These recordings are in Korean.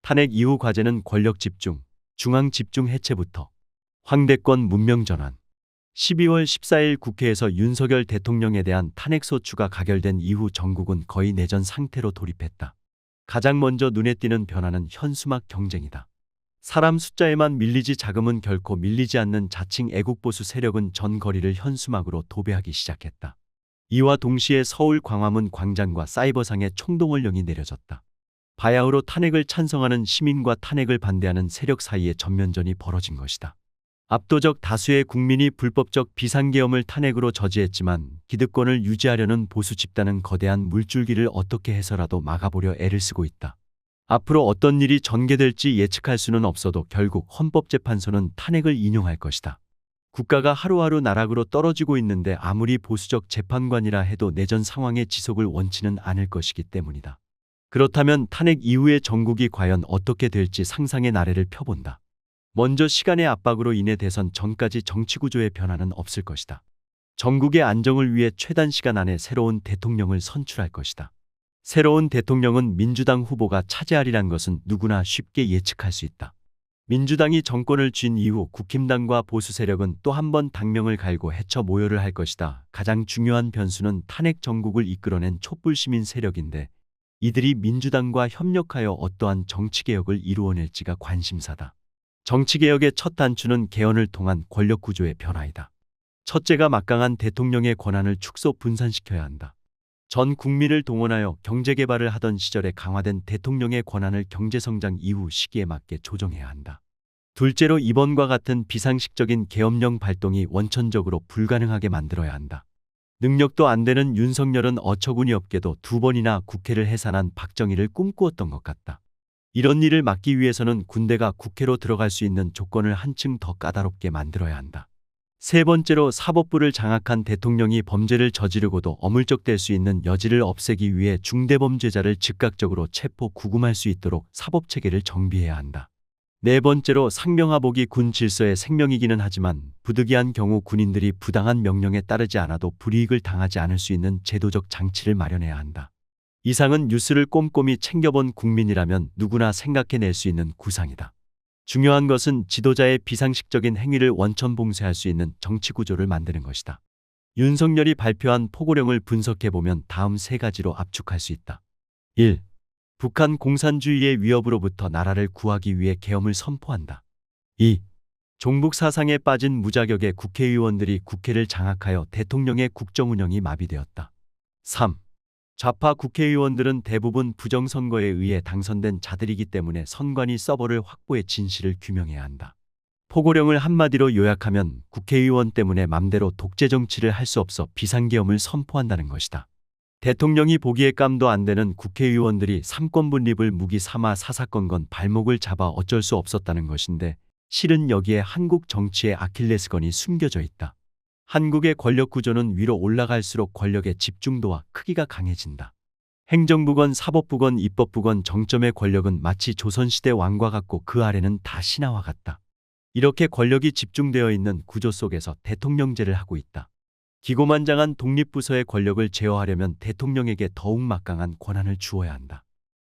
탄핵 이후 과제는 권력 집중, 중앙 집중 해체부터 황대권 문명 전환. 12월 14일 국회에서 윤석열 대통령에 대한 탄핵소추가 가결된 이후 전국은 거의 내전 상태로 돌입했다. 가장 먼저 눈에 띄는 변화는 현수막 경쟁이다. 사람 숫자에만 밀리지 자금은 결코 밀리지 않는 자칭 애국보수 세력은 전 거리를 현수막으로 도배하기 시작했다. 이와 동시에 서울 광화문 광장과 사이버상의 총동원령이 내려졌다. 바야흐로 탄핵을 찬성하는 시민과 탄핵을 반대하는 세력 사이의 전면전이 벌어진 것이다. 압도적 다수의 국민이 불법적 비상계엄을 탄핵으로 저지했지만 기득권을 유지하려는 보수 집단은 거대한 물줄기를 어떻게 해서라도 막아보려 애를 쓰고 있다. 앞으로 어떤 일이 전개될지 예측할 수는 없어도 결국 헌법재판소는 탄핵을 인용할 것이다. 국가가 하루하루 나락으로 떨어지고 있는데 아무리 보수적 재판관이라 해도 내전 상황의 지속을 원치는 않을 것이기 때문이다. 그렇다면 탄핵 이후의 전국이 과연 어떻게 될지 상상의 나래를 펴본다. 먼저 시간의 압박으로 인해 대선 전까지 정치구조의 변화는 없을 것이다. 전국의 안정을 위해 최단 시간 안에 새로운 대통령을 선출할 것이다. 새로운 대통령은 민주당 후보가 차지하리란 것은 누구나 쉽게 예측할 수 있다. 민주당이 정권을 쥔 이후 국힘당과 보수 세력은 또 한 번 당명을 갈고 해쳐 모여를 할 것이다. 가장 중요한 변수는 탄핵 정국을 이끌어낸 촛불 시민 세력인데 이들이 민주당과 협력하여 어떠한 정치개혁을 이루어낼지가 관심사다. 정치개혁의 첫 단추는 개헌을 통한 권력구조의 변화이다. 첫째가 막강한 대통령의 권한을 축소 분산시켜야 한다. 전 국민을 동원하여 경제개발을 하던 시절에 강화된 대통령의 권한을 경제성장 이후 시기에 맞게 조정해야 한다. 둘째로 이번과 같은 비상식적인 계엄령 발동이 원천적으로 불가능하게 만들어야 한다. 능력도 안 되는 윤석열은 어처구니 없게도 2번이나 국회를 해산한 박정희를 꿈꾸었던 것 같다. 이런 일을 막기 위해서는 군대가 국회로 들어갈 수 있는 조건을 한층 더 까다롭게 만들어야 한다. 세 번째로 사법부를 장악한 대통령이 범죄를 저지르고도 어물쩍될 수 있는 여지를 없애기 위해 중대범죄자를 즉각적으로 체포 구금할 수 있도록 사법체계를 정비해야 한다. 네 번째로 상명하복이 군 질서의 생명이기는 하지만 부득이한 경우 군인들이 부당한 명령에 따르지 않아도 불이익을 당하지 않을 수 있는 제도적 장치를 마련해야 한다. 이상은 뉴스를 꼼꼼히 챙겨본 국민이라면 누구나 생각해낼 수 있는 구상이다. 중요한 것은 지도자의 비상식적인 행위를 원천 봉쇄할 수 있는 정치구조를 만드는 것이다. 윤석열이 발표한 포고령을 분석해보면 다음 세 가지로 압축할 수 있다. 1. 북한 공산주의의 위협으로부터 나라를 구하기 위해 계엄을 선포한다. 2. 종북 사상에 빠진 무자격의 국회의원들이 국회를 장악하여 대통령의 국정운영이 마비되었다. 3. 좌파 국회의원들은 대부분 부정선거에 의해 당선된 자들이기 때문에 선관위 서버를 확보해 진실을 규명해야 한다. 포고령을 한마디로 요약하면 국회의원 때문에 맘대로 독재 정치를 할 수 없어 비상계엄을 선포한다는 것이다. 대통령이 보기에 깜도 안 되는 국회의원들이 삼권분립을 무기 삼아 사사건건 발목을 잡아 어쩔 수 없었다는 것인데 실은 여기에 한국 정치의 아킬레스건이 숨겨져 있다. 한국의 권력구조는 위로 올라갈수록 권력의 집중도와 크기가 강해진다. 행정부건 사법부건 입법부건 정점의 권력은 마치 조선시대 왕과 같고 그 아래는 다 신하와 같다. 이렇게 권력이 집중되어 있는 구조 속에서 대통령제를 하고 있다. 기고만장한 독립부서의 권력을 제어하려면 대통령에게 더욱 막강한 권한을 주어야 한다.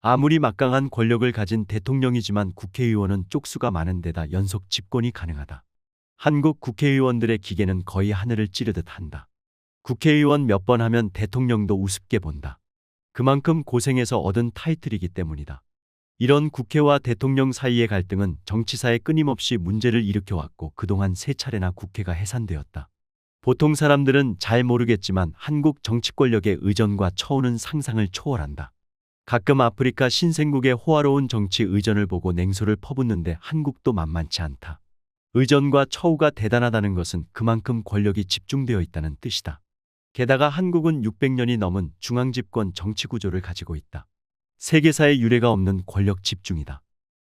아무리 막강한 권력을 가진 대통령이지만 국회의원은 쪽수가 많은 데다 연속 집권이 가능하다. 한국 국회의원들의 기계는 거의 하늘을 찌르듯 한다. 국회의원 몇 번 하면 대통령도 우습게 본다. 그만큼 고생해서 얻은 타이틀이기 때문이다. 이런 국회와 대통령 사이의 갈등은 정치사에 끊임없이 문제를 일으켜왔고 그동안 3차례나 국회가 해산되었다. 보통 사람들은 잘 모르겠지만 한국 정치 권력의 의전과 처우는 상상을 초월한다. 가끔 아프리카 신생국의 호화로운 정치 의전을 보고 냉소를 퍼붓는데 한국도 만만치 않다. 의전과 처우가 대단하다는 것은 그만큼 권력이 집중되어 있다는 뜻이다. 게다가 한국은 600년이 넘은 중앙집권 정치구조를 가지고 있다. 세계사에 유례가 없는 권력 집중이다.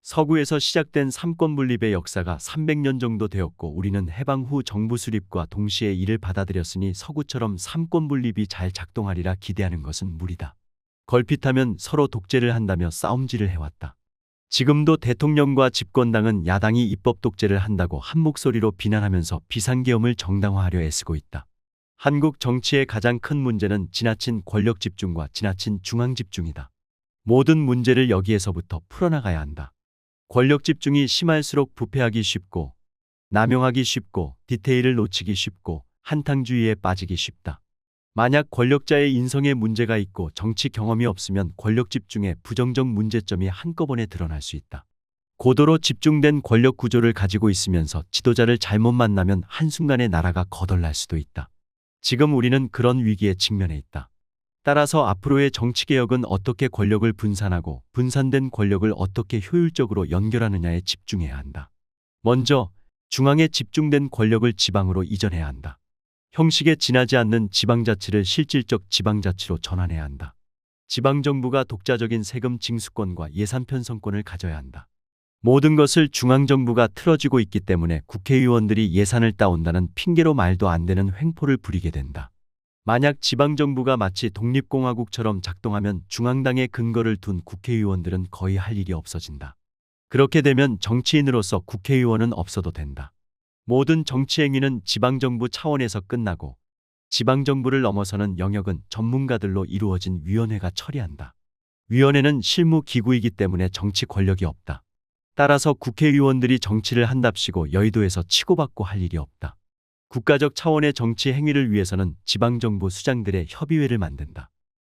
서구에서 시작된 삼권분립의 역사가 300년 정도 되었고 우리는 해방 후 정부 수립과 동시에 이를 받아들였으니 서구처럼 삼권분립이 잘 작동하리라 기대하는 것은 무리다. 걸핏하면 서로 독재를 한다며 싸움질을 해왔다. 지금도 대통령과 집권당은 야당이 입법 독재를 한다고 한 목소리로 비난하면서 비상계엄을 정당화하려 애쓰고 있다. 한국 정치의 가장 큰 문제는 지나친 권력 집중과 지나친 중앙 집중이다. 모든 문제를 여기에서부터 풀어나가야 한다. 권력 집중이 심할수록 부패하기 쉽고, 남용하기 쉽고, 디테일을 놓치기 쉽고, 한탕주의에 빠지기 쉽다. 만약 권력자의 인성에 문제가 있고 정치 경험이 없으면 권력 집중의 부정적 문제점이 한꺼번에 드러날 수 있다. 고도로 집중된 권력 구조를 가지고 있으면서 지도자를 잘못 만나면 한순간에 나라가 거덜날 수도 있다. 지금 우리는 그런 위기에 직면해 있다. 따라서 앞으로의 정치개혁은 어떻게 권력을 분산하고 분산된 권력을 어떻게 효율적으로 연결하느냐에 집중해야 한다. 먼저 중앙에 집중된 권력을 지방으로 이전해야 한다. 형식에 지나지 않는 지방자치를 실질적 지방자치로 전환해야 한다. 지방정부가 독자적인 세금 징수권과 예산 편성권을 가져야 한다. 모든 것을 중앙정부가 틀어쥐고 있기 때문에 국회의원들이 예산을 따온다는 핑계로 말도 안 되는 횡포를 부리게 된다. 만약 지방정부가 마치 독립공화국처럼 작동하면 중앙당의 근거를 둔 국회의원들은 거의 할 일이 없어진다. 그렇게 되면 정치인으로서 국회의원은 없어도 된다. 모든 정치 행위는 지방정부 차원에서 끝나고 지방정부를 넘어서는 영역은 전문가들로 이루어진 위원회가 처리한다. 위원회는 실무기구이기 때문에 정치 권력이 없다. 따라서 국회의원들이 정치를 한답시고 여의도에서 치고받고 할 일이 없다. 국가적 차원의 정치 행위를 위해서는 지방정부 수장들의 협의회를 만든다.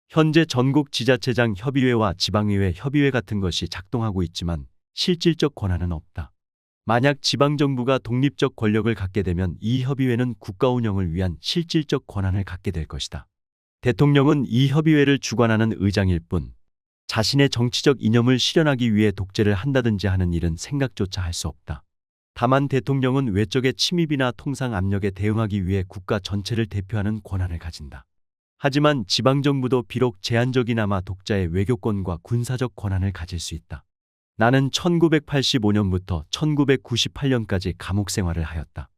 현재 전국 지자체장 협의회와 지방의회 협의회 같은 것이 작동하고 있지만 실질적 권한은 없다. 만약 지방정부가 독립적 권력을 갖게 되면 이 협의회는 국가 운영을 위한 실질적 권한을 갖게 될 것이다. 대통령은 이 협의회를 주관하는 의장일 뿐 자신의 정치적 이념을 실현하기 위해 독재를 한다든지 하는 일은 생각조차 할 수 없다. 다만 대통령은 외적의 침입이나 통상 압력에 대응하기 위해 국가 전체를 대표하는 권한을 가진다. 하지만 지방정부도 비록 제한적이나마 독자의 외교권과 군사적 권한을 가질 수 있다. 나는 1985년부터 1998년까지 감옥 생활을 하였다.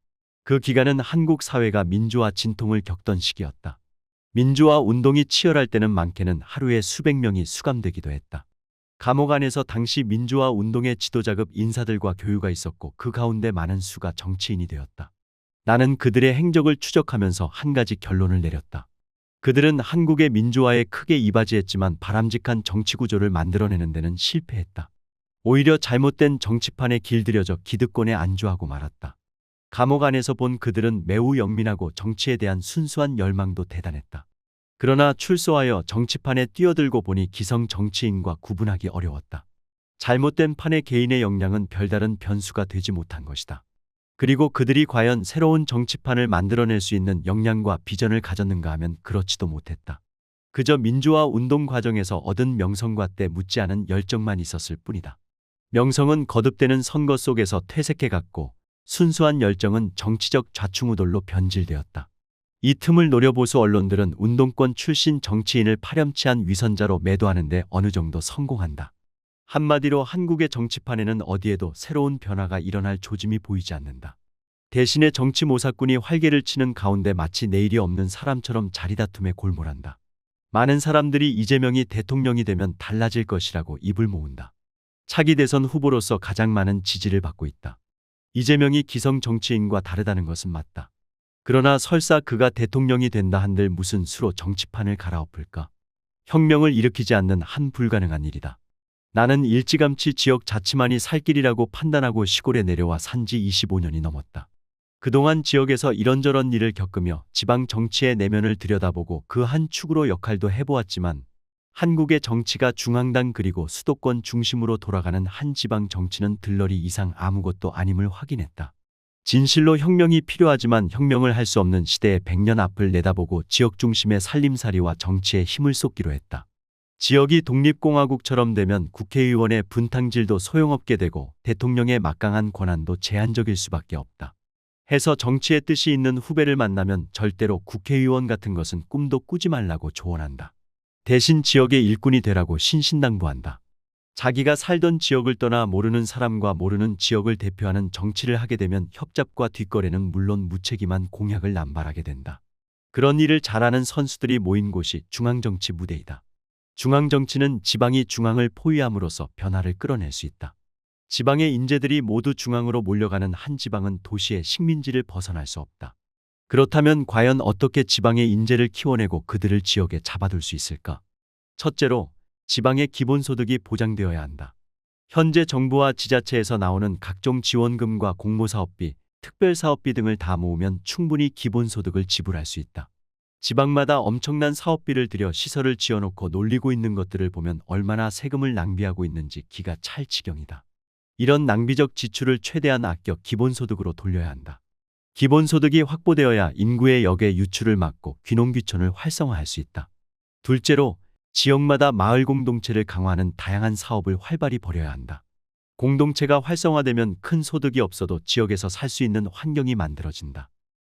그 기간은 한국 사회가 민주화 진통을 겪던 시기였다. 민주화 운동이 치열할 때는 많게는 하루에 수백 명이 수감되기도 했다. 감옥 안에서 당시 민주화 운동의 지도자급 인사들과 교류가 있었고 그 가운데 많은 수가 정치인이 되었다. 나는 그들의 행적을 추적하면서 한 가지 결론을 내렸다. 그들은 한국의 민주화에 크게 이바지했지만 바람직한 정치 구조를 만들어내는 데는 실패했다. 오히려 잘못된 정치판에 길들여져 기득권에 안주하고 말았다. 감옥 안에서 본 그들은 매우 영민하고 정치에 대한 순수한 열망도 대단했다. 그러나 출소하여 정치판에 뛰어들고 보니 기성 정치인과 구분하기 어려웠다. 잘못된 판의 개인의 역량은 별다른 변수가 되지 못한 것이다. 그리고 그들이 과연 새로운 정치판을 만들어낼 수 있는 역량과 비전을 가졌는가 하면 그렇지도 못했다. 그저 민주화 운동 과정에서 얻은 명성과 때 묻지 않은 열정만 있었을 뿐이다. 명성은 거듭되는 선거 속에서 퇴색해갔고 순수한 열정은 정치적 좌충우돌로 변질되었다. 이 틈을 노려 보수 언론들은 운동권 출신 정치인을 파렴치한 위선자로 매도하는 데 어느 정도 성공한다. 한마디로 한국의 정치판에는 어디에도 새로운 변화가 일어날 조짐이 보이지 않는다. 대신에 정치 모사꾼이 활개를 치는 가운데 마치 내일이 없는 사람처럼 자리다툼에 골몰한다. 많은 사람들이 이재명이 대통령이 되면 달라질 것이라고 입을 모은다. 차기 대선 후보로서 가장 많은 지지를 받고 있다. 이재명이 기성 정치인과 다르다는 것은 맞다. 그러나 설사 그가 대통령이 된다 한들 무슨 수로 정치판을 갈아엎을까? 혁명을 일으키지 않는 한 불가능한 일이다. 나는 일찌감치 지역 자치만이 살 길이라고 판단하고 시골에 내려와 산지 25년이 넘었다. 그동안 지역에서 이런저런 일을 겪으며 지방 정치의 내면을 들여다보고 그 한 축으로 역할도 해보았지만 한국의 정치가 중앙당 그리고 수도권 중심으로 돌아가는 한 지방 정치는 들러리 이상 아무것도 아님을 확인했다. 진실로 혁명이 필요하지만 혁명을 할 수 없는 시대의 100년 앞을 내다보고 지역 중심의 살림살이와 정치에 힘을 쏟기로 했다. 지역이 독립공화국처럼 되면 국회의원의 분탕질도 소용없게 되고 대통령의 막강한 권한도 제한적일 수밖에 없다. 해서 정치의 뜻이 있는 후배를 만나면 절대로 국회의원 같은 것은 꿈도 꾸지 말라고 조언한다. 대신 지역의 일꾼이 되라고 신신당부한다. 자기가 살던 지역을 떠나 모르는 사람과 모르는 지역을 대표하는 정치를 하게 되면 협잡과 뒷거래는 물론 무책임한 공약을 남발하게 된다. 그런 일을 잘하는 선수들이 모인 곳이 중앙정치 무대이다. 중앙정치는 지방이 중앙을 포위함으로써 변화를 끌어낼 수 있다. 지방의 인재들이 모두 중앙으로 몰려가는 한 지방은 도시의 식민지를 벗어날 수 없다. 그렇다면 과연 어떻게 지방의 인재를 키워내고 그들을 지역에 잡아둘 수 있을까? 첫째로 지방의 기본소득이 보장되어야 한다. 현재 정부와 지자체에서 나오는 각종 지원금과 공모사업비, 특별사업비 등을 다 모으면 충분히 기본소득을 지불할 수 있다. 지방마다 엄청난 사업비를 들여 시설을 지어놓고 놀리고 있는 것들을 보면 얼마나 세금을 낭비하고 있는지 기가 찰 지경이다. 이런 낭비적 지출을 최대한 아껴 기본소득으로 돌려야 한다. 기본소득이 확보되어야 인구의 역의 유출을 막고 귀농귀촌을 활성화할 수 있다. 둘째로, 지역마다 마을 공동체를 강화하는 다양한 사업을 활발히 벌여야 한다. 공동체가 활성화되면 큰 소득이 없어도 지역에서 살 수 있는 환경이 만들어진다.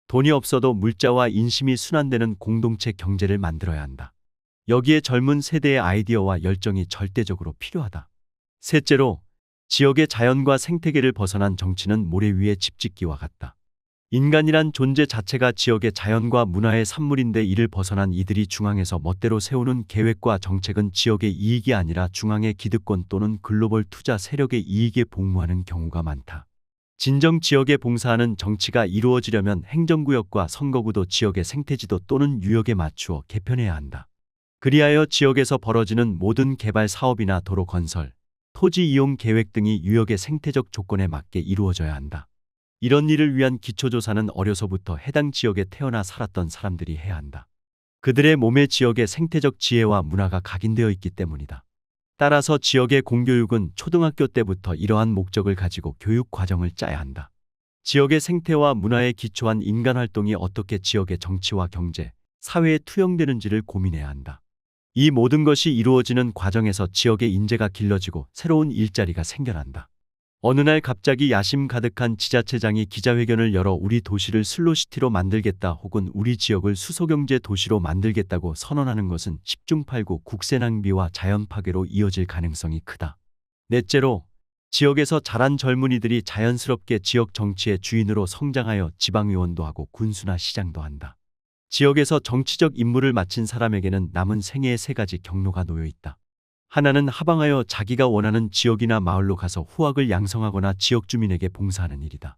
돈이 없어도 물자와 인심이 순환되는 공동체 경제를 만들어야 한다. 여기에 젊은 세대의 아이디어와 열정이 절대적으로 필요하다. 셋째로, 지역의 자연과 생태계를 벗어난 정치는 모래 위에 집 짓기와 같다. 인간이란 존재 자체가 지역의 자연과 문화의 산물인데 이를 벗어난 이들이 중앙에서 멋대로 세우는 계획과 정책은 지역의 이익이 아니라 중앙의 기득권 또는 글로벌 투자 세력의 이익에 복무하는 경우가 많다. 진정 지역에 봉사하는 정치가 이루어지려면 행정구역과 선거구도 지역의 생태지도 또는 유역에 맞추어 개편해야 한다. 그리하여 지역에서 벌어지는 모든 개발 사업이나 도로 건설, 토지 이용 계획 등이 유역의 생태적 조건에 맞게 이루어져야 한다. 이런 일을 위한 기초조사는 어려서부터 해당 지역에 태어나 살았던 사람들이 해야 한다. 그들의 몸에 지역의 생태적 지혜와 문화가 각인되어 있기 때문이다. 따라서 지역의 공교육은 초등학교 때부터 이러한 목적을 가지고 교육 과정을 짜야 한다. 지역의 생태와 문화에 기초한 인간활동이 어떻게 지역의 정치와 경제, 사회에 투영되는지를 고민해야 한다. 이 모든 것이 이루어지는 과정에서 지역의 인재가 길러지고 새로운 일자리가 생겨난다. 어느 날 갑자기 야심 가득한 지자체장이 기자회견을 열어 우리 도시를 슬로시티로 만들겠다 혹은 우리 지역을 수소경제 도시로 만들겠다고 선언하는 것은 10중8구 국세 낭비와 자연 파괴로 이어질 가능성이 크다. 넷째로, 지역에서 자란 젊은이들이 자연스럽게 지역 정치의 주인으로 성장하여 지방의원도 하고 군수나 시장도 한다. 지역에서 정치적 임무를 마친 사람에게는 남은 생애의 세 가지 경로가 놓여 있다. 하나는 하방하여 자기가 원하는 지역이나 마을로 가서 후학을 양성하거나 지역 주민에게 봉사하는 일이다.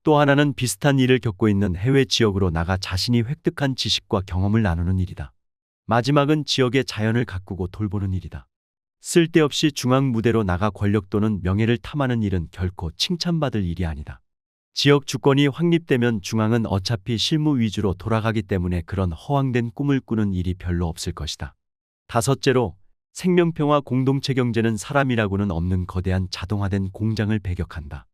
또 하나는 비슷한 일을 겪고 있는 해외 지역으로 나가 자신이 획득한 지식과 경험을 나누는 일이다. 마지막은 지역의 자연을 가꾸고 돌보는 일이다. 쓸데없이 중앙 무대로 나가 권력 또는 명예를 탐하는 일은 결코 칭찬받을 일이 아니다. 지역 주권이 확립되면 중앙은 어차피 실무 위주로 돌아가기 때문에 그런 허황된 꿈을 꾸는 일이 별로 없을 것이다. 다섯째로, 생명평화 공동체 경제는 사람이라고는 없는 거대한 자동화된 공장을 배격한다.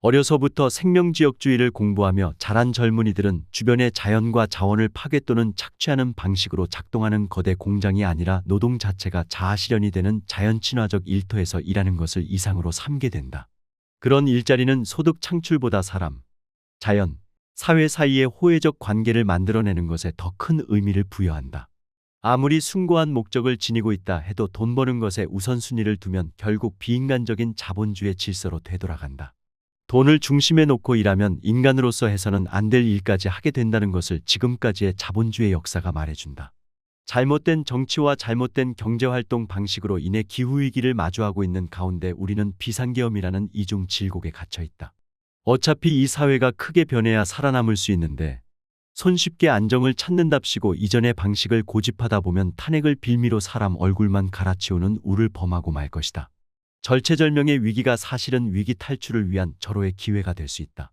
어려서부터 생명지역주의를 공부하며 자란 젊은이들은 주변의 자연과 자원을 파괴 또는 착취하는 방식으로 작동하는 거대 공장이 아니라 노동 자체가 자아실현이 되는 자연친화적 일터에서 일하는 것을 이상으로 삼게 된다. 그런 일자리는 소득 창출보다 사람, 자연, 사회 사이의 호혜적 관계를 만들어내는 것에 더 큰 의미를 부여한다. 아무리 숭고한 목적을 지니고 있다 해도 돈 버는 것에 우선순위를 두면 결국 비인간적인 자본주의 질서로 되돌아간다. 돈을 중심에 놓고 일하면 인간으로서 해서는 안 될 일까지 하게 된다는 것을 지금까지의 자본주의 역사가 말해준다. 잘못된 정치와 잘못된 경제활동 방식으로 인해 기후위기를 마주하고 있는 가운데 우리는 비상계엄이라는 이중 질곡에 갇혀 있다. 어차피 이 사회가 크게 변해야 살아남을 수 있는데 손쉽게 안정을 찾는답시고 이전의 방식을 고집하다 보면 탄핵을 빌미로 사람 얼굴만 갈아치우는 우를 범하고 말 것이다. 절체절명의 위기가 사실은 위기 탈출을 위한 절호의 기회가 될 수 있다.